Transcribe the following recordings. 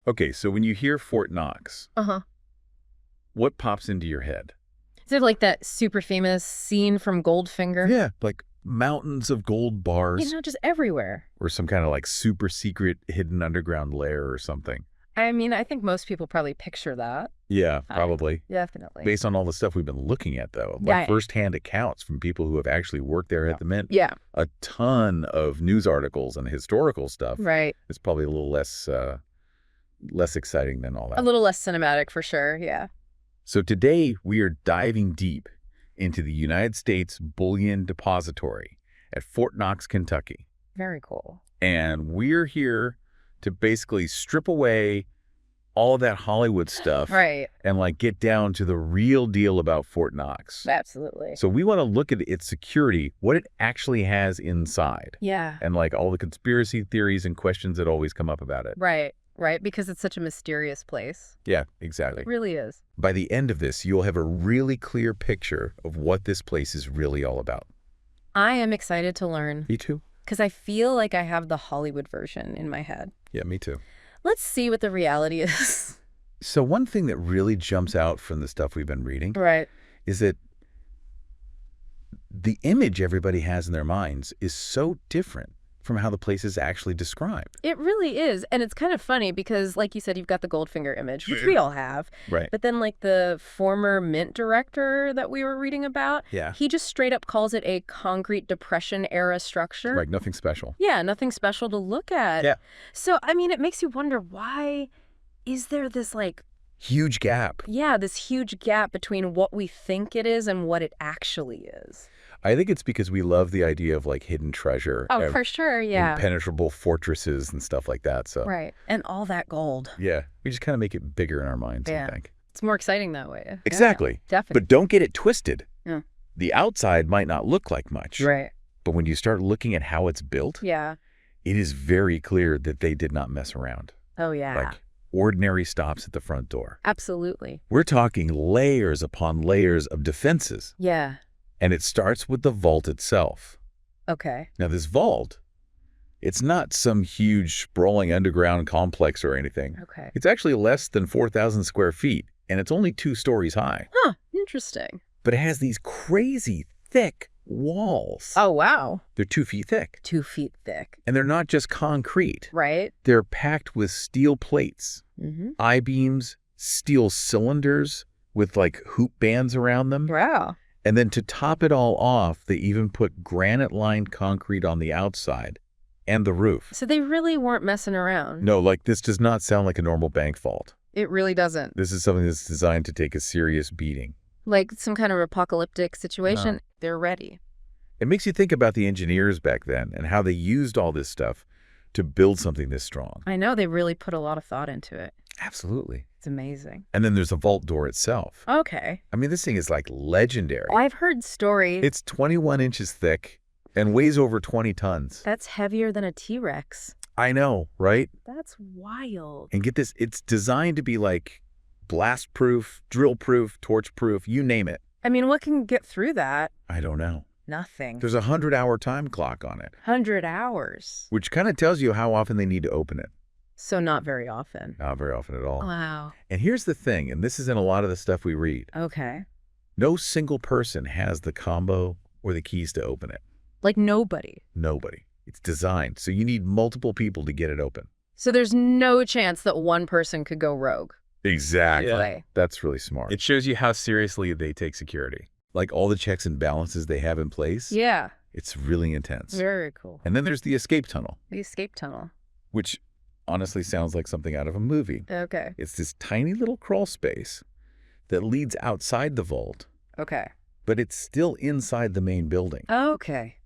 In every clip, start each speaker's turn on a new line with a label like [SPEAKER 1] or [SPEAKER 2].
[SPEAKER 1] Okay, so when you hear Fort Knox,
[SPEAKER 2] Uh-huh.
[SPEAKER 1] what pops into your head?
[SPEAKER 2] Is it like that super famous scene from Goldfinger?
[SPEAKER 1] Yeah, like mountains of gold bars
[SPEAKER 2] Just everywhere.
[SPEAKER 1] or some kind of like super secret hidden underground lair or something.
[SPEAKER 2] I mean, I think most people probably picture that.
[SPEAKER 1] Yeah, probably.
[SPEAKER 2] Definitely.
[SPEAKER 1] Based on all the stuff we've been looking at, though,
[SPEAKER 2] Yeah.
[SPEAKER 1] like firsthand accounts from people who have actually worked there at the Mint.
[SPEAKER 2] Yeah.
[SPEAKER 1] A ton of news articles and historical stuff.
[SPEAKER 2] Right.
[SPEAKER 1] It's probably a little less exciting than all that.
[SPEAKER 2] A little less cinematic for sure, yeah.
[SPEAKER 1] So today we are diving deep into the United States Bullion Depository at Fort Knox, Kentucky.
[SPEAKER 2] Very cool.
[SPEAKER 1] And we're here to basically strip away all of that Hollywood stuff.
[SPEAKER 2] Right.
[SPEAKER 1] And like get down to the real deal about Fort Knox.
[SPEAKER 2] Absolutely.
[SPEAKER 1] So we want to look at its security, what it actually has inside.
[SPEAKER 2] Yeah.
[SPEAKER 1] And like all the conspiracy theories and questions that always come up about it.
[SPEAKER 2] Right. Right. Because it's such a mysterious place.
[SPEAKER 1] Yeah, exactly.
[SPEAKER 2] It really is.
[SPEAKER 1] By the end of this, you'll have a really clear picture of what this place is really all about.
[SPEAKER 2] I am excited to learn.
[SPEAKER 1] Me too.
[SPEAKER 2] Because I feel like I have the Hollywood version in my head.
[SPEAKER 1] Yeah, me too.
[SPEAKER 2] Let's see what the reality is.
[SPEAKER 1] So one thing that really jumps out from the stuff we've been reading
[SPEAKER 2] Right.
[SPEAKER 1] is that the image everybody has in their minds is so different from how the place is actually described.
[SPEAKER 2] It really is. And it's kind of funny because, like you said, you've got the Goldfinger image, which we all have.
[SPEAKER 1] Right.
[SPEAKER 2] But then, like, the former Mint director that we were reading about,
[SPEAKER 1] Yeah.
[SPEAKER 2] he just straight up calls it a concrete Depression-era structure.
[SPEAKER 1] Like nothing special.
[SPEAKER 2] Yeah, nothing special to look at.
[SPEAKER 1] Yeah.
[SPEAKER 2] So, I mean, it makes you wonder, why is there this, like,
[SPEAKER 1] Huge gap.
[SPEAKER 2] yeah, this huge gap between what we think it is and what it actually is?
[SPEAKER 1] I think it's because we love the idea of like hidden treasure.
[SPEAKER 2] Oh, for sure, yeah.
[SPEAKER 1] Impenetrable fortresses and stuff like that. So
[SPEAKER 2] Right. And all that gold.
[SPEAKER 1] yeah, we just kind of make it bigger in our minds,
[SPEAKER 2] Yeah.
[SPEAKER 1] I think.
[SPEAKER 2] It's more exciting that way.
[SPEAKER 1] Exactly.
[SPEAKER 2] Yeah, definitely.
[SPEAKER 1] But don't get it twisted.
[SPEAKER 2] Yeah.
[SPEAKER 1] The outside might not look like much.
[SPEAKER 2] Right.
[SPEAKER 1] But when you start looking at how it's built,
[SPEAKER 2] Yeah.
[SPEAKER 1] it is very clear that they did not mess around.
[SPEAKER 2] Oh, yeah.
[SPEAKER 1] Like ordinary stops at the front door.
[SPEAKER 2] Absolutely.
[SPEAKER 1] We're talking layers upon layers of defenses.
[SPEAKER 2] Yeah.
[SPEAKER 1] And it starts with the vault itself.
[SPEAKER 2] Okay.
[SPEAKER 1] Now, this vault, it's not some huge sprawling underground complex or anything.
[SPEAKER 2] Okay.
[SPEAKER 1] It's actually less than 4,000 square feet, and it's only 2 stories high.
[SPEAKER 2] Huh. Interesting.
[SPEAKER 1] But it has these crazy thick walls.
[SPEAKER 2] Oh, wow.
[SPEAKER 1] They're 2 feet thick.
[SPEAKER 2] 2 feet thick.
[SPEAKER 1] And they're not just concrete.
[SPEAKER 2] Right?
[SPEAKER 1] They're packed with steel plates,
[SPEAKER 2] Mm-hmm.
[SPEAKER 1] I-beams, steel cylinders with like hoop bands around them.
[SPEAKER 2] Wow.
[SPEAKER 1] And then to top it all off, they even put granite-lined concrete on the outside and the roof.
[SPEAKER 2] So they really weren't messing around.
[SPEAKER 1] No, like this does not sound like a normal bank vault.
[SPEAKER 2] It really doesn't.
[SPEAKER 1] This is something that's designed to take a serious beating.
[SPEAKER 2] Like some kind of apocalyptic situation.
[SPEAKER 1] No.
[SPEAKER 2] They're ready.
[SPEAKER 1] It makes you think about the engineers back then and how they used all this stuff to build something this strong.
[SPEAKER 2] I know they really put a lot of thought into it.
[SPEAKER 1] Absolutely.
[SPEAKER 2] It's amazing.
[SPEAKER 1] And then there's the vault door itself.
[SPEAKER 2] Okay.
[SPEAKER 1] I mean, this thing is like legendary.
[SPEAKER 2] I've heard stories.
[SPEAKER 1] It's 21 inches thick and weighs over 20 tons.
[SPEAKER 2] That's heavier than a T-Rex.
[SPEAKER 1] I know, right?
[SPEAKER 2] That's wild.
[SPEAKER 1] And get this, it's designed to be like blast-proof, drill-proof, torch-proof, you name it.
[SPEAKER 2] I mean, what can get through that?
[SPEAKER 1] I don't know.
[SPEAKER 2] Nothing.
[SPEAKER 1] There's a 100-hour time clock on it,
[SPEAKER 2] 100 hours.
[SPEAKER 1] which kind of tells you how often they need to open it.
[SPEAKER 2] So not very often.
[SPEAKER 1] Not very often at all.
[SPEAKER 2] Wow.
[SPEAKER 1] And here's the thing, and this is in a lot of the stuff we read.
[SPEAKER 2] Okay.
[SPEAKER 1] No single person has the combo or the keys to open it.
[SPEAKER 2] Like nobody.
[SPEAKER 1] Nobody. It's designed, so you need multiple people to get it open.
[SPEAKER 2] So there's no chance that one person could go rogue.
[SPEAKER 1] Exactly.
[SPEAKER 2] Yeah.
[SPEAKER 1] That's really smart.
[SPEAKER 3] It shows you how seriously they take security.
[SPEAKER 1] Like all the checks and balances they have in place,
[SPEAKER 2] Yeah.
[SPEAKER 1] it's really intense.
[SPEAKER 2] Very cool.
[SPEAKER 1] And then there's the escape tunnel,
[SPEAKER 2] The escape tunnel.
[SPEAKER 1] which honestly sounds like something out of a movie.
[SPEAKER 2] Okay.
[SPEAKER 1] It's this tiny little crawl space that leads outside the vault,
[SPEAKER 2] Okay.
[SPEAKER 1] but it's still inside the main building.
[SPEAKER 2] Okay.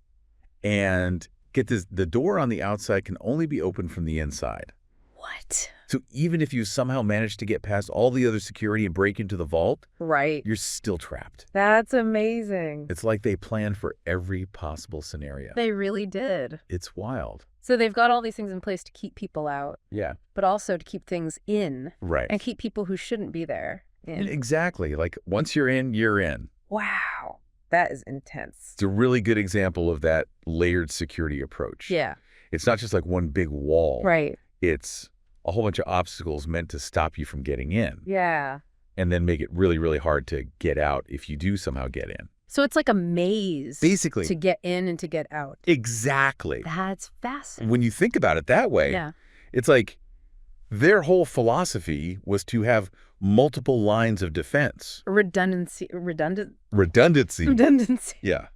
[SPEAKER 1] And get this, the door on the outside can only be opened from the inside.
[SPEAKER 2] What?
[SPEAKER 1] So even if you somehow manage to get past all the other security and break into the vault,
[SPEAKER 2] Right.
[SPEAKER 1] you're still trapped.
[SPEAKER 2] That's amazing.
[SPEAKER 1] It's like they planned for every possible scenario.
[SPEAKER 2] They really did.
[SPEAKER 1] It's wild.
[SPEAKER 2] So they've got all these things in place to keep people out,
[SPEAKER 1] Yeah.
[SPEAKER 2] but also to keep things in
[SPEAKER 1] Right.
[SPEAKER 2] and keep people who shouldn't be there in.
[SPEAKER 1] Exactly. Like once you're in, you're in.
[SPEAKER 2] Wow. That is intense.
[SPEAKER 1] It's a really good example of that layered security approach.
[SPEAKER 2] Yeah.
[SPEAKER 1] It's not just like one big wall.
[SPEAKER 2] Right.
[SPEAKER 1] It's a whole bunch of obstacles meant to stop you from getting in.
[SPEAKER 2] Yeah.
[SPEAKER 1] And then make it really, really hard to get out if you do somehow get in.
[SPEAKER 2] So it's like a maze.
[SPEAKER 1] Basically.
[SPEAKER 2] To get in and to get out.
[SPEAKER 1] Exactly.
[SPEAKER 2] That's fascinating.
[SPEAKER 1] When you think about it that way,
[SPEAKER 2] Yeah.
[SPEAKER 1] it's like their whole philosophy was to have multiple lines of defense.
[SPEAKER 2] Redundancy.
[SPEAKER 1] Redundancy. Yeah.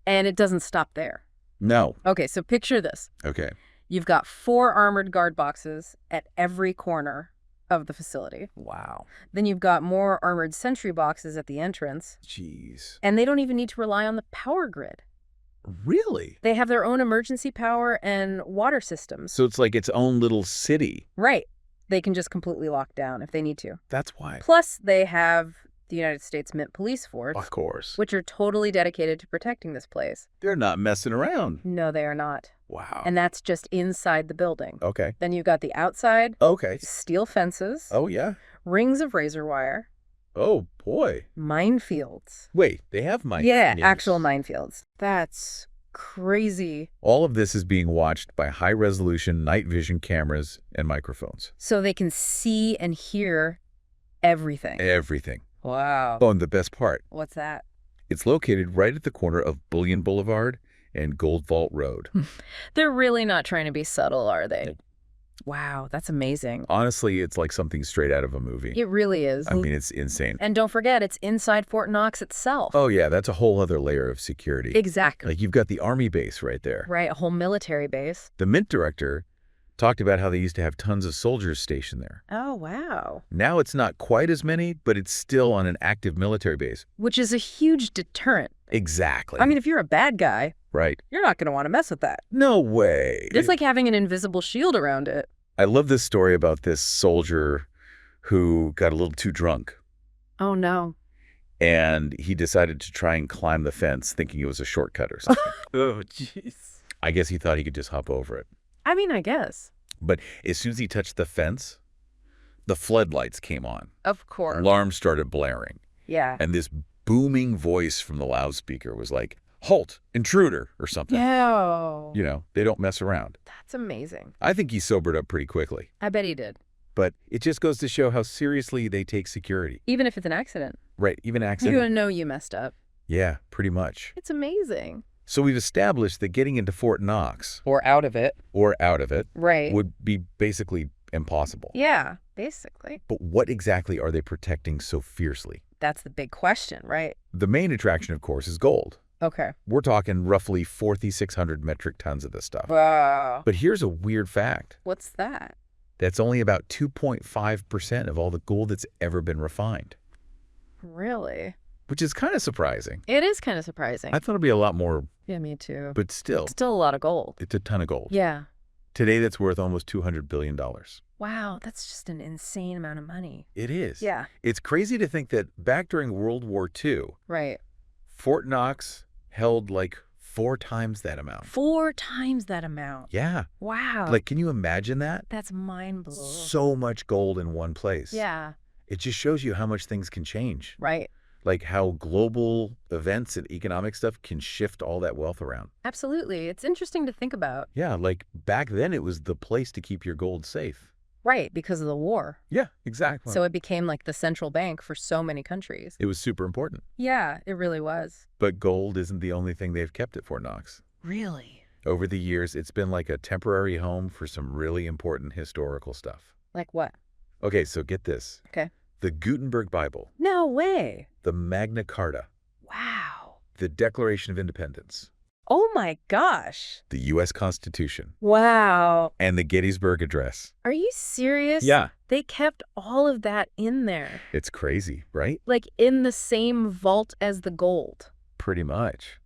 [SPEAKER 2] And it doesn't stop there.
[SPEAKER 1] No.
[SPEAKER 2] Okay, so picture this.
[SPEAKER 1] Okay.
[SPEAKER 2] You've got 4 armored guard boxes at every corner of the facility.
[SPEAKER 1] Wow.
[SPEAKER 2] Then you've got more armored sentry boxes at the entrance.
[SPEAKER 1] Jeez.
[SPEAKER 2] And they don't even need to rely on the power grid.
[SPEAKER 1] Really?
[SPEAKER 2] They have their own emergency power and water systems.
[SPEAKER 1] So it's like its own little city.
[SPEAKER 2] Right. They can just completely lock down if they need to.
[SPEAKER 1] That's why.
[SPEAKER 2] Plus, they have the United States Mint Police Force,
[SPEAKER 1] Of course.
[SPEAKER 2] which are totally dedicated to protecting this place.
[SPEAKER 1] They're not messing around.
[SPEAKER 2] No, they are not.
[SPEAKER 1] Wow.
[SPEAKER 2] And that's just inside the building.
[SPEAKER 1] Okay.
[SPEAKER 2] Then you've got the outside,
[SPEAKER 1] Okay.
[SPEAKER 2] steel fences,
[SPEAKER 1] Oh, yeah.
[SPEAKER 2] rings of razor wire,
[SPEAKER 1] Oh, boy.
[SPEAKER 2] minefields.
[SPEAKER 1] Wait, they have minefields.
[SPEAKER 2] Yeah, actual minefields. That's crazy.
[SPEAKER 1] All of this is being watched by high-resolution night vision cameras and microphones.
[SPEAKER 2] So they can see and hear everything.
[SPEAKER 1] Everything.
[SPEAKER 2] Wow.
[SPEAKER 1] Oh, and the best part,
[SPEAKER 2] What's that?
[SPEAKER 1] it's located right at the corner of Bullion Boulevard and Gold Vault Road.
[SPEAKER 2] They're really not trying to be subtle, are they? Wow, that's amazing.
[SPEAKER 1] Honestly, it's like something straight out of a movie.
[SPEAKER 2] It really is.
[SPEAKER 1] I mean, it's insane.
[SPEAKER 2] And don't forget, it's inside Fort Knox itself.
[SPEAKER 1] Oh, yeah, that's a whole other layer of security.
[SPEAKER 2] Exactly.
[SPEAKER 1] Like, you've got the Army base right there.
[SPEAKER 2] Right, a whole military base.
[SPEAKER 1] The Mint director talked about how they used to have tons of soldiers stationed there.
[SPEAKER 2] Oh, wow.
[SPEAKER 1] Now it's not quite as many, but it's still on an active military base.
[SPEAKER 2] Which is a huge deterrent.
[SPEAKER 1] Exactly.
[SPEAKER 2] I mean, if you're a bad guy,
[SPEAKER 1] right.
[SPEAKER 2] you're not going to want to mess with that.
[SPEAKER 1] No way.
[SPEAKER 2] It's like having an invisible shield around it.
[SPEAKER 1] I love this story about this soldier who got a little too drunk.
[SPEAKER 2] Oh, no.
[SPEAKER 1] And he decided to try and climb the fence thinking it was a shortcut or something.
[SPEAKER 3] Oh, jeez.
[SPEAKER 1] I guess he thought he could just hop over it.
[SPEAKER 2] I mean, I guess.
[SPEAKER 1] But as soon as he touched the fence, the floodlights came on.
[SPEAKER 2] Of course.
[SPEAKER 1] Alarms started blaring.
[SPEAKER 2] Yeah.
[SPEAKER 1] And this booming voice from the loudspeaker was like, "Halt, intruder," or something.
[SPEAKER 2] No.
[SPEAKER 1] You know, they don't mess around.
[SPEAKER 2] That's amazing.
[SPEAKER 1] I think he sobered up pretty quickly.
[SPEAKER 2] I bet he did.
[SPEAKER 1] But it just goes to show how seriously they take security.
[SPEAKER 2] Even if it's an accident.
[SPEAKER 1] Right, even
[SPEAKER 2] You're
[SPEAKER 1] accident.
[SPEAKER 2] going to know you messed up.
[SPEAKER 1] Yeah, pretty much.
[SPEAKER 2] It's amazing.
[SPEAKER 1] So we've established that getting into Fort Knox,
[SPEAKER 2] Or out of it.
[SPEAKER 1] or out of it,
[SPEAKER 2] Right.
[SPEAKER 1] would be basically impossible.
[SPEAKER 2] Yeah, basically.
[SPEAKER 1] But what exactly are they protecting so fiercely?
[SPEAKER 2] That's the big question, right?
[SPEAKER 1] The main attraction, of course, is gold.
[SPEAKER 2] Okay.
[SPEAKER 1] We're talking roughly 4,600 metric tons of this stuff.
[SPEAKER 2] Wow.
[SPEAKER 1] But here's a weird fact.
[SPEAKER 2] What's that?
[SPEAKER 1] That's only about 2.5% of all the gold that's ever been refined,
[SPEAKER 2] Really?
[SPEAKER 1] which is kind of surprising.
[SPEAKER 2] It is kind of surprising.
[SPEAKER 1] I thought it'd be a lot more,
[SPEAKER 2] Yeah, me too.
[SPEAKER 1] but still,
[SPEAKER 2] Still a lot of gold.
[SPEAKER 1] it's a ton of gold.
[SPEAKER 2] Yeah.
[SPEAKER 1] Today, that's worth almost $200 billion.
[SPEAKER 2] Wow, that's just an insane amount of money.
[SPEAKER 1] It is.
[SPEAKER 2] Yeah.
[SPEAKER 1] It's crazy to think that back during World War II,
[SPEAKER 2] Right.
[SPEAKER 1] Fort Knox held like 4 times that amount.
[SPEAKER 2] 4 times that amount.
[SPEAKER 1] Yeah.
[SPEAKER 2] Wow.
[SPEAKER 1] Like, can you imagine that?
[SPEAKER 2] That's mind-blowing.
[SPEAKER 1] So much gold in one place.
[SPEAKER 2] Yeah.
[SPEAKER 1] It just shows you how much things can change.
[SPEAKER 2] Right.
[SPEAKER 1] Like how global events and economic stuff can shift all that wealth around.
[SPEAKER 2] Absolutely. It's interesting to think about.
[SPEAKER 1] Yeah, like back then it was the place to keep your gold safe.
[SPEAKER 2] Right, because of the war.
[SPEAKER 1] Yeah, exactly.
[SPEAKER 2] So it became like the central bank for so many countries.
[SPEAKER 1] It was super important.
[SPEAKER 2] Yeah, it really was.
[SPEAKER 1] But gold isn't the only thing they've kept at Fort Knox.
[SPEAKER 2] Really?
[SPEAKER 1] Over the years, it's been like a temporary home for some really important historical stuff.
[SPEAKER 2] Like what?
[SPEAKER 1] Okay, so get this.
[SPEAKER 2] Okay.
[SPEAKER 1] The Gutenberg Bible,
[SPEAKER 2] No way.
[SPEAKER 1] the Magna Carta,
[SPEAKER 2] Wow.
[SPEAKER 1] the Declaration of Independence,
[SPEAKER 2] Oh my gosh.
[SPEAKER 1] the U.S. Constitution,
[SPEAKER 2] Wow.
[SPEAKER 1] and the Gettysburg Address.
[SPEAKER 2] Are you serious?
[SPEAKER 1] Yeah.
[SPEAKER 2] They kept all of that in there.
[SPEAKER 1] It's crazy, right?
[SPEAKER 2] Like in the same vault as the gold.
[SPEAKER 1] Pretty much.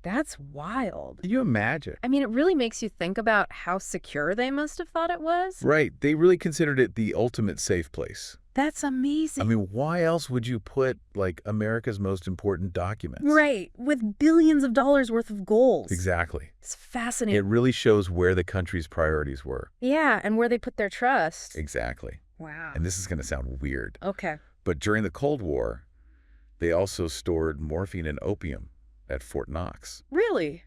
[SPEAKER 2] That's wild.
[SPEAKER 1] Can you imagine?
[SPEAKER 2] I mean, it really makes you think about how secure they must have thought it was.
[SPEAKER 1] Right. They really considered it the ultimate safe place.
[SPEAKER 2] That's amazing.
[SPEAKER 1] I mean, why else would you put, like, America's most important documents?
[SPEAKER 2] Right, with billions of dollars worth of gold.
[SPEAKER 1] Exactly.
[SPEAKER 2] It's fascinating.
[SPEAKER 1] It really shows where the country's priorities were.
[SPEAKER 2] Yeah, and where they put their trust.
[SPEAKER 1] Exactly.
[SPEAKER 2] Wow.
[SPEAKER 1] And this is going to sound weird,
[SPEAKER 2] Okay.
[SPEAKER 1] but during the Cold War, they also stored morphine and opium at Fort Knox.
[SPEAKER 2] Really?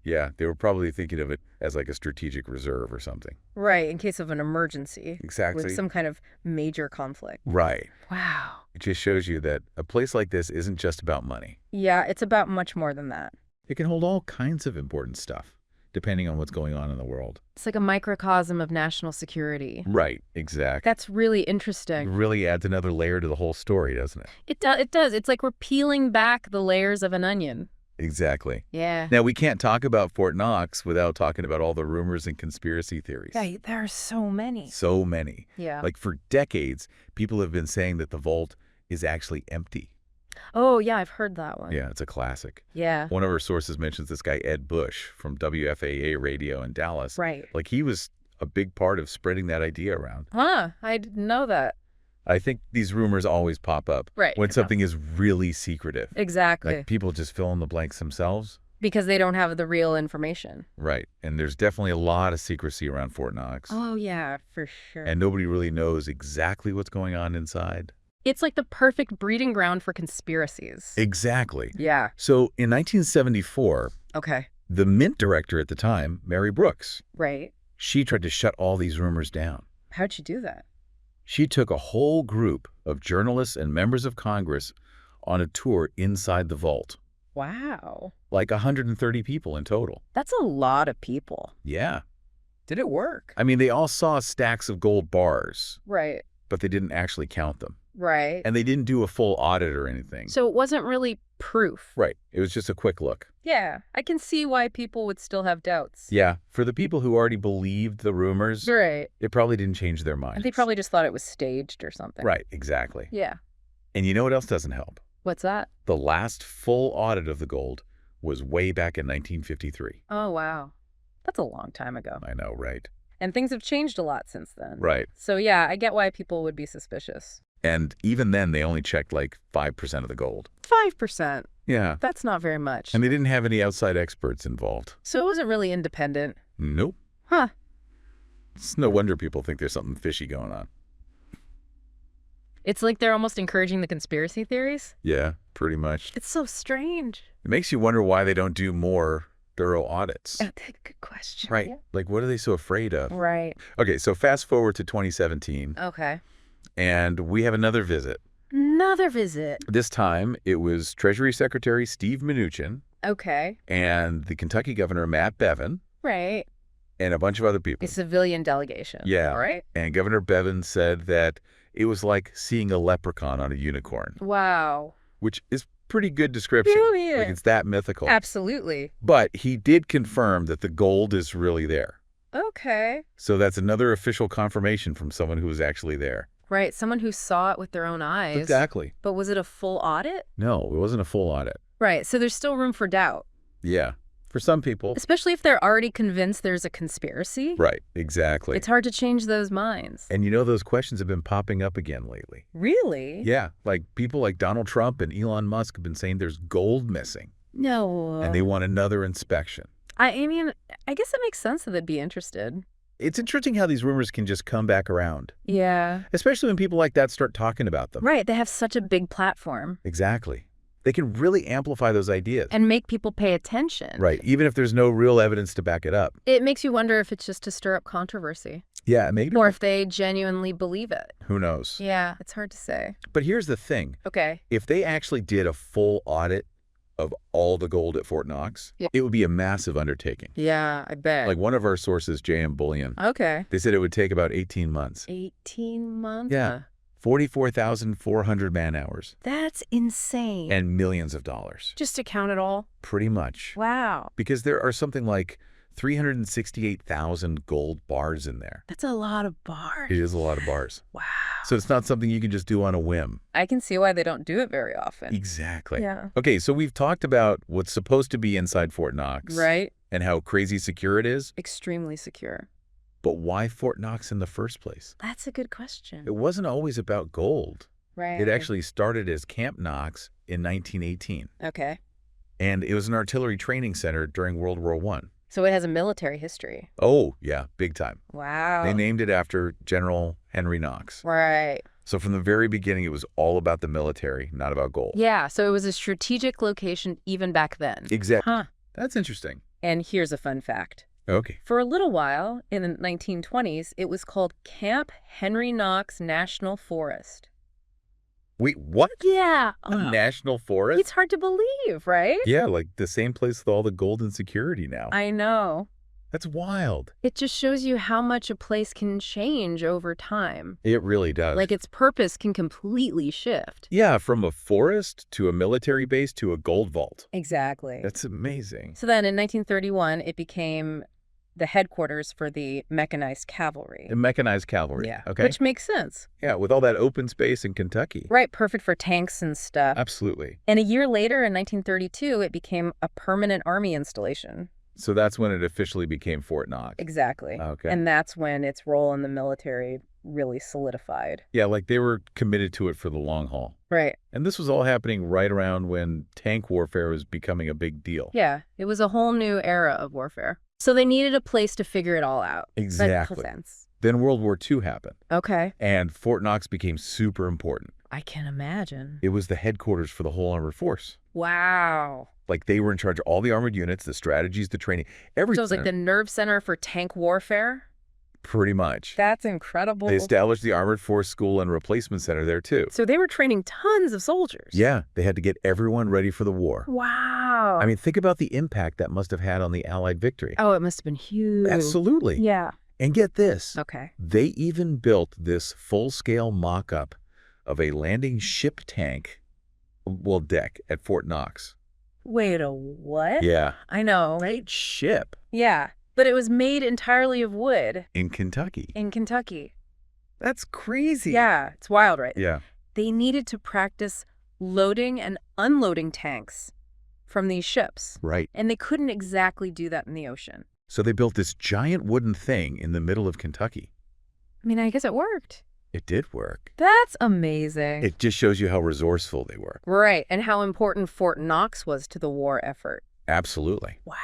[SPEAKER 1] Yeah, they were probably thinking of it as like a strategic reserve or something.
[SPEAKER 2] Right, in case of an emergency.
[SPEAKER 1] Exactly.
[SPEAKER 2] With some kind of major conflict.
[SPEAKER 1] Right.
[SPEAKER 2] Wow.
[SPEAKER 1] It just shows you that a place like this isn't just about money.
[SPEAKER 2] Yeah, it's about much more than that.
[SPEAKER 1] It can hold all kinds of important stuff, depending on what's going on in the world.
[SPEAKER 2] It's like a microcosm of national security.
[SPEAKER 1] Right, exactly.
[SPEAKER 2] That's really
[SPEAKER 1] It
[SPEAKER 2] interesting.
[SPEAKER 1] really adds another layer to the whole story, doesn't it?
[SPEAKER 2] It does. It's like we're peeling back the layers of an onion.
[SPEAKER 1] Exactly.
[SPEAKER 2] Yeah.
[SPEAKER 1] Now, we can't talk about Fort Knox without talking about all the rumors and conspiracy theories.
[SPEAKER 2] Yeah, there are so many.
[SPEAKER 1] So many.
[SPEAKER 2] Yeah.
[SPEAKER 1] Like, for decades, people have been saying that the vault is actually empty.
[SPEAKER 2] Oh, yeah, I've heard that one.
[SPEAKER 1] Yeah, it's a classic.
[SPEAKER 2] Yeah.
[SPEAKER 1] One of our sources mentions this guy, Ed Bush, from WFAA radio in Dallas.
[SPEAKER 2] Right.
[SPEAKER 1] Like, he was a big part of spreading that idea around.
[SPEAKER 2] Huh, I didn't know that.
[SPEAKER 1] I think these rumors always pop up
[SPEAKER 2] Right.
[SPEAKER 1] when something is really secretive.
[SPEAKER 2] Exactly.
[SPEAKER 1] Like, people just fill in the blanks themselves.
[SPEAKER 2] Because they don't have the real information.
[SPEAKER 1] Right. And there's definitely a lot of secrecy around Fort Knox.
[SPEAKER 2] Oh, yeah, for sure.
[SPEAKER 1] And nobody really knows exactly what's going on inside.
[SPEAKER 2] It's like the perfect breeding ground for conspiracies.
[SPEAKER 1] Exactly.
[SPEAKER 2] Yeah.
[SPEAKER 1] So in 1974,
[SPEAKER 2] Okay.
[SPEAKER 1] the Mint director at the time, Mary Brooks,
[SPEAKER 2] Right.
[SPEAKER 1] she tried to shut all these rumors down.
[SPEAKER 2] How'd she do that?
[SPEAKER 1] She took a whole group of journalists and members of Congress on a tour inside the vault.
[SPEAKER 2] Wow.
[SPEAKER 1] Like 130 people in total.
[SPEAKER 2] That's a lot of people.
[SPEAKER 1] Yeah.
[SPEAKER 2] Did it work?
[SPEAKER 1] I mean, they all saw stacks of gold bars,
[SPEAKER 2] Right.
[SPEAKER 1] but they didn't actually count them.
[SPEAKER 2] Right.
[SPEAKER 1] And they didn't do a full audit or anything.
[SPEAKER 2] So it wasn't really proof.
[SPEAKER 1] Right. It was just a quick look.
[SPEAKER 2] Yeah. I can see why people would still have doubts.
[SPEAKER 1] Yeah. For the people who already believed the rumors,
[SPEAKER 2] Right.
[SPEAKER 1] it probably didn't change their minds.
[SPEAKER 2] And they probably just thought it was staged or something.
[SPEAKER 1] Right. Exactly.
[SPEAKER 2] Yeah.
[SPEAKER 1] And you know what else doesn't help?
[SPEAKER 2] What's that?
[SPEAKER 1] The last full audit of the gold was way back in 1953.
[SPEAKER 2] Oh, wow. That's a long time ago.
[SPEAKER 1] I know, right?
[SPEAKER 2] And things have changed a lot since then.
[SPEAKER 1] Right.
[SPEAKER 2] So, yeah, I get why people would be suspicious.
[SPEAKER 1] And even then, they only checked like 5% of the gold.
[SPEAKER 2] 5%.
[SPEAKER 1] Yeah.
[SPEAKER 2] That's not very much.
[SPEAKER 1] And they didn't have any outside experts involved.
[SPEAKER 2] So it wasn't really independent.
[SPEAKER 1] Nope.
[SPEAKER 2] Huh.
[SPEAKER 1] It's no wonder people think there's something fishy going on.
[SPEAKER 2] It's like they're almost encouraging the conspiracy theories.
[SPEAKER 1] Yeah, pretty much.
[SPEAKER 2] It's so strange.
[SPEAKER 1] It makes you wonder why they don't do more thorough audits.
[SPEAKER 2] Oh, good question.
[SPEAKER 1] Right.
[SPEAKER 2] Yeah.
[SPEAKER 1] Like, what are they so afraid of?
[SPEAKER 2] Right.
[SPEAKER 1] Okay, so fast forward to 2017,
[SPEAKER 2] Okay.
[SPEAKER 1] and we have another visit.
[SPEAKER 2] Another visit.
[SPEAKER 1] This time, it was Treasury Secretary Steve Mnuchin
[SPEAKER 2] Okay.
[SPEAKER 1] and the Kentucky Governor Matt Bevin
[SPEAKER 2] Right.
[SPEAKER 1] and a bunch of other people.
[SPEAKER 2] A civilian delegation.
[SPEAKER 1] Yeah.
[SPEAKER 2] All right.
[SPEAKER 1] And Governor Bevin said that it was like seeing a leprechaun on a unicorn,
[SPEAKER 2] Wow.
[SPEAKER 1] which is pretty good description.
[SPEAKER 2] Yeah.
[SPEAKER 1] Like, it's that mythical.
[SPEAKER 2] Absolutely.
[SPEAKER 1] But he did confirm that the gold is really there.
[SPEAKER 2] Okay.
[SPEAKER 1] So that's another official confirmation from someone who was actually there.
[SPEAKER 2] Right. Someone who saw it with their own eyes.
[SPEAKER 1] Exactly.
[SPEAKER 2] But was it a full audit?
[SPEAKER 1] No, it wasn't a full audit.
[SPEAKER 2] Right. So there's still room for doubt,
[SPEAKER 1] Yeah. For some people.
[SPEAKER 2] especially if they're already convinced there's a conspiracy.
[SPEAKER 1] Right, exactly.
[SPEAKER 2] It's hard to change those minds.
[SPEAKER 1] And you know, those questions have been popping up again lately.
[SPEAKER 2] Really?
[SPEAKER 1] Yeah, like people like Donald Trump and Elon Musk have been saying there's gold missing,
[SPEAKER 2] No.
[SPEAKER 1] and they want another inspection.
[SPEAKER 2] I mean, I guess it makes sense that they'd be interested.
[SPEAKER 1] It's interesting how these rumors can just come back around,
[SPEAKER 2] Yeah.
[SPEAKER 1] especially when people like that start talking about them.
[SPEAKER 2] Right. They have such a big platform
[SPEAKER 1] Exactly. They can really amplify those ideas.
[SPEAKER 2] and make people pay attention.
[SPEAKER 1] Right, even if there's no real evidence to back it up.
[SPEAKER 2] It makes you wonder if it's just to stir up controversy
[SPEAKER 1] Yeah, maybe.
[SPEAKER 2] or if they genuinely believe it.
[SPEAKER 1] Who knows?
[SPEAKER 2] Yeah, it's hard to say.
[SPEAKER 1] But here's the thing.
[SPEAKER 2] Okay.
[SPEAKER 1] If they actually did a full audit of all the gold at Fort Knox,
[SPEAKER 2] Yeah.
[SPEAKER 1] it would be a massive undertaking.
[SPEAKER 2] Yeah, I bet.
[SPEAKER 1] Like one of our sources, JM Bullion,
[SPEAKER 2] Okay.
[SPEAKER 1] they said it would take about 18 months.
[SPEAKER 2] 18 months?
[SPEAKER 1] Yeah. 44,400 man-hours
[SPEAKER 2] That's insane.
[SPEAKER 1] and millions of dollars.
[SPEAKER 2] Just to count it all?
[SPEAKER 1] Pretty much.
[SPEAKER 2] Wow.
[SPEAKER 1] Because there are something like 368,000 gold bars in there.
[SPEAKER 2] That's a lot of bars.
[SPEAKER 1] It is a lot of bars.
[SPEAKER 2] Wow.
[SPEAKER 1] So it's not something you can just do on a whim.
[SPEAKER 2] I can see why they don't do it very often.
[SPEAKER 1] Exactly.
[SPEAKER 2] Yeah.
[SPEAKER 1] Okay, so we've talked about what's supposed to be inside Fort Knox.
[SPEAKER 2] Right?
[SPEAKER 1] And how crazy secure it is.
[SPEAKER 2] Extremely secure.
[SPEAKER 1] But why Fort Knox in the first place?
[SPEAKER 2] That's a good question.
[SPEAKER 1] It wasn't always about gold.
[SPEAKER 2] Right.
[SPEAKER 1] It actually started as Camp Knox in 1918.
[SPEAKER 2] Okay.
[SPEAKER 1] And it was an artillery training center during World War I.
[SPEAKER 2] So it has a military history.
[SPEAKER 1] Oh, yeah, big time.
[SPEAKER 2] Wow.
[SPEAKER 1] They named it after General Henry Knox.
[SPEAKER 2] Right.
[SPEAKER 1] So from the very beginning, it was all about the military, not about gold.
[SPEAKER 2] Yeah, so it was a strategic location even back then.
[SPEAKER 1] Exactly.
[SPEAKER 2] Huh.
[SPEAKER 1] That's interesting.
[SPEAKER 2] And here's a fun fact.
[SPEAKER 1] Okay.
[SPEAKER 2] For a little while, in the 1920s, it was called Camp Henry Knox National Forest.
[SPEAKER 1] Wait, what?
[SPEAKER 2] Yeah.
[SPEAKER 1] A national forest?
[SPEAKER 2] It's hard to believe, right?
[SPEAKER 1] Yeah, like the same place with all the gold and security now.
[SPEAKER 2] I know.
[SPEAKER 1] That's wild.
[SPEAKER 2] It just shows you how much a place can change over time.
[SPEAKER 1] It really does.
[SPEAKER 2] Like its purpose can completely shift.
[SPEAKER 1] Yeah, from a forest to a military base to a gold vault.
[SPEAKER 2] Exactly.
[SPEAKER 1] That's amazing.
[SPEAKER 2] So then in 1931, it became the headquarters for the mechanized cavalry.
[SPEAKER 1] The mechanized cavalry.
[SPEAKER 2] Yeah.
[SPEAKER 1] Okay.
[SPEAKER 2] Which makes sense.
[SPEAKER 1] Yeah, with all that open space in Kentucky.
[SPEAKER 2] Right, perfect for tanks and stuff.
[SPEAKER 1] Absolutely.
[SPEAKER 2] And a year later, in 1932, it became a permanent army installation.
[SPEAKER 1] So that's when it officially became Fort Knox.
[SPEAKER 2] Exactly.
[SPEAKER 1] Okay.
[SPEAKER 2] And that's when its role in the military really solidified.
[SPEAKER 1] Yeah, like they were committed to it for the long haul.
[SPEAKER 2] Right.
[SPEAKER 1] And this was all happening right around when tank warfare was becoming a big deal.
[SPEAKER 2] Yeah, it was a whole new era of warfare. So they needed a place to figure it all out.
[SPEAKER 1] Exactly.
[SPEAKER 2] That makes sense.
[SPEAKER 1] Then World War II happened,
[SPEAKER 2] Okay.
[SPEAKER 1] and Fort Knox became super important.
[SPEAKER 2] I can imagine.
[SPEAKER 1] It was the headquarters for the whole armored force.
[SPEAKER 2] Wow.
[SPEAKER 1] Like they were in charge of all the armored units, the strategies, the training, everything.
[SPEAKER 2] So it was like the nerve center for tank warfare?
[SPEAKER 1] Pretty much.
[SPEAKER 2] That's incredible.
[SPEAKER 1] They established the Armored Force School and Replacement Center there, too.
[SPEAKER 2] So they were training tons of soldiers.
[SPEAKER 1] Yeah, they had to get everyone ready for the war.
[SPEAKER 2] Wow.
[SPEAKER 1] I mean, think about the impact that must have had on the Allied victory.
[SPEAKER 2] Oh, it must have been huge.
[SPEAKER 1] Absolutely.
[SPEAKER 2] Yeah.
[SPEAKER 1] And get this.
[SPEAKER 2] Okay.
[SPEAKER 1] They even built this full-scale mock-up of a landing ship tank, well, deck at Fort Knox.
[SPEAKER 2] Wait, a what?
[SPEAKER 1] Yeah.
[SPEAKER 2] I know.
[SPEAKER 1] Right ship.
[SPEAKER 2] Yeah. But it was made entirely of wood
[SPEAKER 1] In Kentucky.
[SPEAKER 2] in Kentucky.
[SPEAKER 1] That's crazy.
[SPEAKER 2] Yeah. It's wild, right?
[SPEAKER 1] Yeah.
[SPEAKER 2] They needed to practice loading and unloading tanks from these ships.
[SPEAKER 1] Right.
[SPEAKER 2] And they couldn't exactly do that in the ocean.
[SPEAKER 1] So they built this giant wooden thing in the middle of Kentucky.
[SPEAKER 2] I mean, I guess it worked.
[SPEAKER 1] It did work.
[SPEAKER 2] That's amazing.
[SPEAKER 1] It just shows you how resourceful they were.
[SPEAKER 2] Right. And how important Fort Knox was to the war effort.
[SPEAKER 1] Absolutely.
[SPEAKER 2] Wow.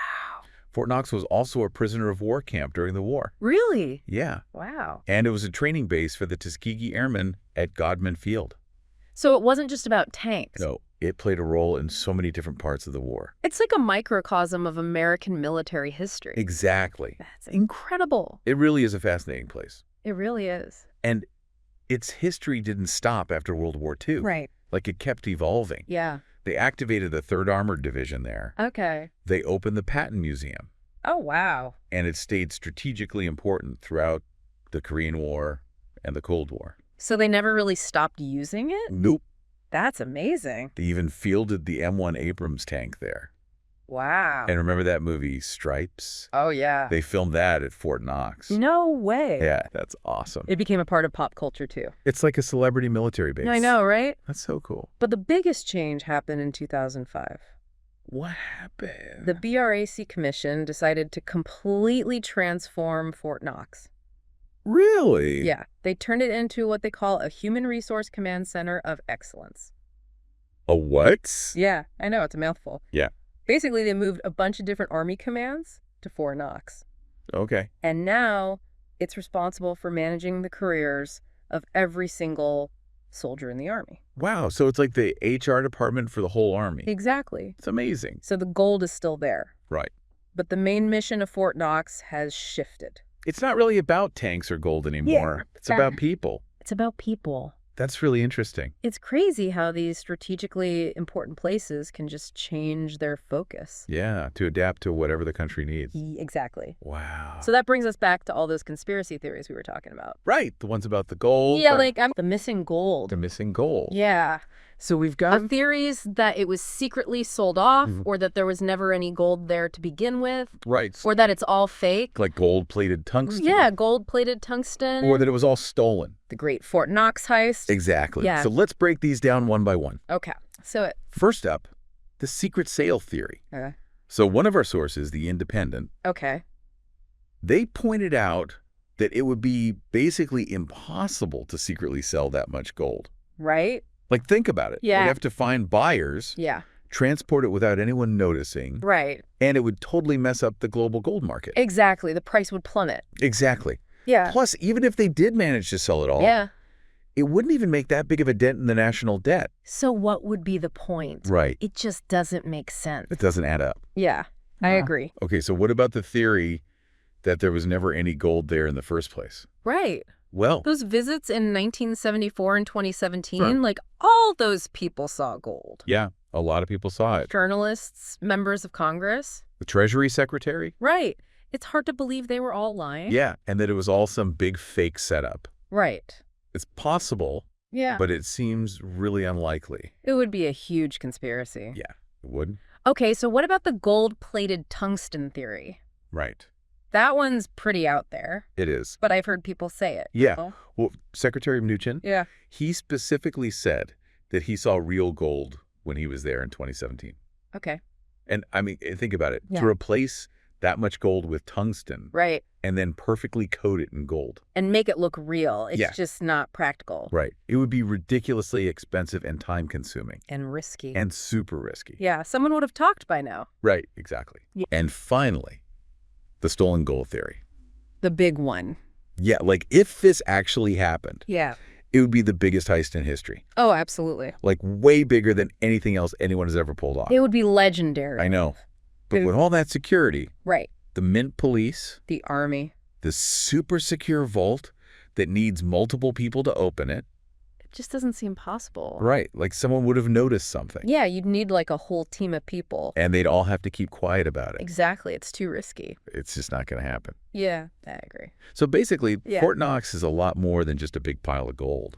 [SPEAKER 1] Fort Knox was also a prisoner of war camp during the war.
[SPEAKER 2] Really?
[SPEAKER 1] Yeah.
[SPEAKER 2] Wow.
[SPEAKER 1] And it was a training base for the Tuskegee Airmen at Godman Field.
[SPEAKER 2] So it wasn't just about tanks.
[SPEAKER 1] No, it played a role in so many different parts of the war.
[SPEAKER 2] It's like a microcosm of American military history.
[SPEAKER 1] Exactly.
[SPEAKER 2] That's incredible.
[SPEAKER 1] It really is a fascinating place.
[SPEAKER 2] It really is.
[SPEAKER 1] And its history didn't stop after World War II.
[SPEAKER 2] Right.
[SPEAKER 1] Like it kept evolving.
[SPEAKER 2] Yeah.
[SPEAKER 1] They activated the 3rd Armored Division there.
[SPEAKER 2] Okay.
[SPEAKER 1] They opened the Patton Museum.
[SPEAKER 2] Oh, wow.
[SPEAKER 1] And it stayed strategically important throughout the Korean War and the Cold War.
[SPEAKER 2] So they never really stopped using it?
[SPEAKER 1] Nope.
[SPEAKER 2] That's amazing.
[SPEAKER 1] They even fielded the M1 Abrams tank there.
[SPEAKER 2] Wow.
[SPEAKER 1] And remember that movie, Stripes?
[SPEAKER 2] Oh, yeah.
[SPEAKER 1] They filmed that at Fort Knox.
[SPEAKER 2] No way.
[SPEAKER 1] Yeah, that's awesome.
[SPEAKER 2] It became a part of pop culture, too.
[SPEAKER 1] It's like a celebrity military base.
[SPEAKER 2] I know, right?
[SPEAKER 1] That's so cool.
[SPEAKER 2] But the biggest change happened in 2005.
[SPEAKER 1] What happened?
[SPEAKER 2] The BRAC Commission decided to completely transform Fort Knox.
[SPEAKER 1] Really?
[SPEAKER 2] Yeah. They turned it into what they call a Human Resource Command Center of Excellence.
[SPEAKER 1] A what?
[SPEAKER 2] Yeah, I know. It's a mouthful.
[SPEAKER 1] Yeah.
[SPEAKER 2] Basically, they moved a bunch of different Army commands to Fort Knox.
[SPEAKER 1] Okay.
[SPEAKER 2] And now it's responsible for managing the careers of every single soldier in the Army.
[SPEAKER 1] Wow, so it's like the HR department for the whole Army.
[SPEAKER 2] Exactly.
[SPEAKER 1] It's amazing.
[SPEAKER 2] So the gold is still there.
[SPEAKER 1] Right.
[SPEAKER 2] But the main mission of Fort Knox has shifted.
[SPEAKER 1] It's not really about tanks or gold anymore. It's about people.
[SPEAKER 2] It's about people.
[SPEAKER 1] That's really interesting.
[SPEAKER 2] It's crazy how these strategically important places can just change their focus.
[SPEAKER 1] Yeah, to adapt to whatever the country needs.
[SPEAKER 2] Exactly.
[SPEAKER 1] Wow.
[SPEAKER 2] So that brings us back to all those conspiracy theories we were talking about.
[SPEAKER 1] Right, the ones about the gold.
[SPEAKER 2] Yeah, like the missing gold.
[SPEAKER 1] the missing gold.
[SPEAKER 2] Yeah.
[SPEAKER 3] So we've got
[SPEAKER 2] Theories that it was secretly sold off,
[SPEAKER 1] Mhm.
[SPEAKER 2] or that there was never any gold there to begin with,
[SPEAKER 1] Right.
[SPEAKER 2] or that it's all fake.
[SPEAKER 1] Like gold-plated tungsten.
[SPEAKER 2] Yeah, gold-plated tungsten.
[SPEAKER 1] Or that it was all stolen.
[SPEAKER 2] The great Fort Knox heist.
[SPEAKER 1] Exactly.
[SPEAKER 2] Yeah.
[SPEAKER 1] So let's break these down one by one.
[SPEAKER 2] Okay. So
[SPEAKER 1] First up, the secret sale theory.
[SPEAKER 2] Okay.
[SPEAKER 1] So one of our sources, The Independent,
[SPEAKER 2] Okay.
[SPEAKER 1] they pointed out that it would be basically impossible to secretly sell that much gold.
[SPEAKER 2] Right?
[SPEAKER 1] Like, think about it.
[SPEAKER 2] Yeah.
[SPEAKER 1] You'd have to find buyers,
[SPEAKER 2] Yeah.
[SPEAKER 1] transport it without anyone noticing,
[SPEAKER 2] Right.
[SPEAKER 1] and it would totally mess up the global gold market.
[SPEAKER 2] Exactly. The price would plummet.
[SPEAKER 1] Exactly.
[SPEAKER 2] Yeah.
[SPEAKER 1] Plus, even if they did manage to sell it all,
[SPEAKER 2] Yeah.
[SPEAKER 1] it wouldn't even make that big of a dent in the national debt.
[SPEAKER 2] So what would be the point?
[SPEAKER 1] Right.
[SPEAKER 2] It just doesn't make sense.
[SPEAKER 1] It doesn't add up.
[SPEAKER 2] Yeah. I agree.
[SPEAKER 1] Okay, so what about the theory that there was never any gold there in the first place?
[SPEAKER 2] Right.
[SPEAKER 1] Well,
[SPEAKER 2] Those visits in 1974 and 2017,
[SPEAKER 1] Sure.
[SPEAKER 2] like all those people saw gold.
[SPEAKER 1] yeah, a lot of people saw it.
[SPEAKER 2] Journalists, members of Congress.
[SPEAKER 1] The Treasury Secretary?
[SPEAKER 2] Right. It's hard to believe they were all lying.
[SPEAKER 1] Yeah, and that it was all some big fake setup.
[SPEAKER 2] Right.
[SPEAKER 1] It's possible,
[SPEAKER 2] Yeah.
[SPEAKER 1] but it seems really unlikely.
[SPEAKER 2] It would be a huge conspiracy.
[SPEAKER 1] Yeah, it wouldn't?
[SPEAKER 2] Okay, so what about the gold-plated tungsten theory?
[SPEAKER 1] Right.
[SPEAKER 2] That one's pretty out there,
[SPEAKER 1] It is.
[SPEAKER 2] but I've heard people say it.
[SPEAKER 1] Yeah.
[SPEAKER 2] Oh.
[SPEAKER 1] Well, Secretary Mnuchin,
[SPEAKER 2] Yeah.
[SPEAKER 1] he specifically said that he saw real gold when he was there in 2017.
[SPEAKER 2] Okay.
[SPEAKER 1] And I mean, think about it.
[SPEAKER 2] Yeah.
[SPEAKER 1] To replace that much gold with tungsten
[SPEAKER 2] Right.
[SPEAKER 1] and then perfectly coat it in gold.
[SPEAKER 2] And make it look real. It's
[SPEAKER 1] Yeah.
[SPEAKER 2] just not practical.
[SPEAKER 1] Right. It would be ridiculously expensive and time consuming
[SPEAKER 2] And risky.
[SPEAKER 1] and super risky.
[SPEAKER 2] Yeah, someone would have talked by now.
[SPEAKER 1] Right. Exactly.
[SPEAKER 2] Yeah.
[SPEAKER 1] And finally, the stolen gold theory.
[SPEAKER 2] The big one.
[SPEAKER 1] Yeah. Like if this actually happened,
[SPEAKER 2] Yeah.
[SPEAKER 1] it would be the biggest heist in history.
[SPEAKER 2] Oh, absolutely.
[SPEAKER 1] Like way bigger than anything else anyone has ever pulled off.
[SPEAKER 2] It would be legendary.
[SPEAKER 1] I know. But
[SPEAKER 2] It-
[SPEAKER 1] with all that security,
[SPEAKER 2] Right.
[SPEAKER 1] the Mint Police,
[SPEAKER 2] The army.
[SPEAKER 1] the super secure vault that needs multiple people to open it.
[SPEAKER 2] It just doesn't seem possible.
[SPEAKER 1] Right. Like someone would have noticed something.
[SPEAKER 2] Yeah, you'd need like a whole team of people.
[SPEAKER 1] And they'd all have to keep quiet about it.
[SPEAKER 2] Exactly. It's too risky.
[SPEAKER 1] It's just not going to happen.
[SPEAKER 2] Yeah, I agree.
[SPEAKER 1] So basically,
[SPEAKER 2] Yeah.
[SPEAKER 1] Fort Knox is a lot more than just a big pile of gold.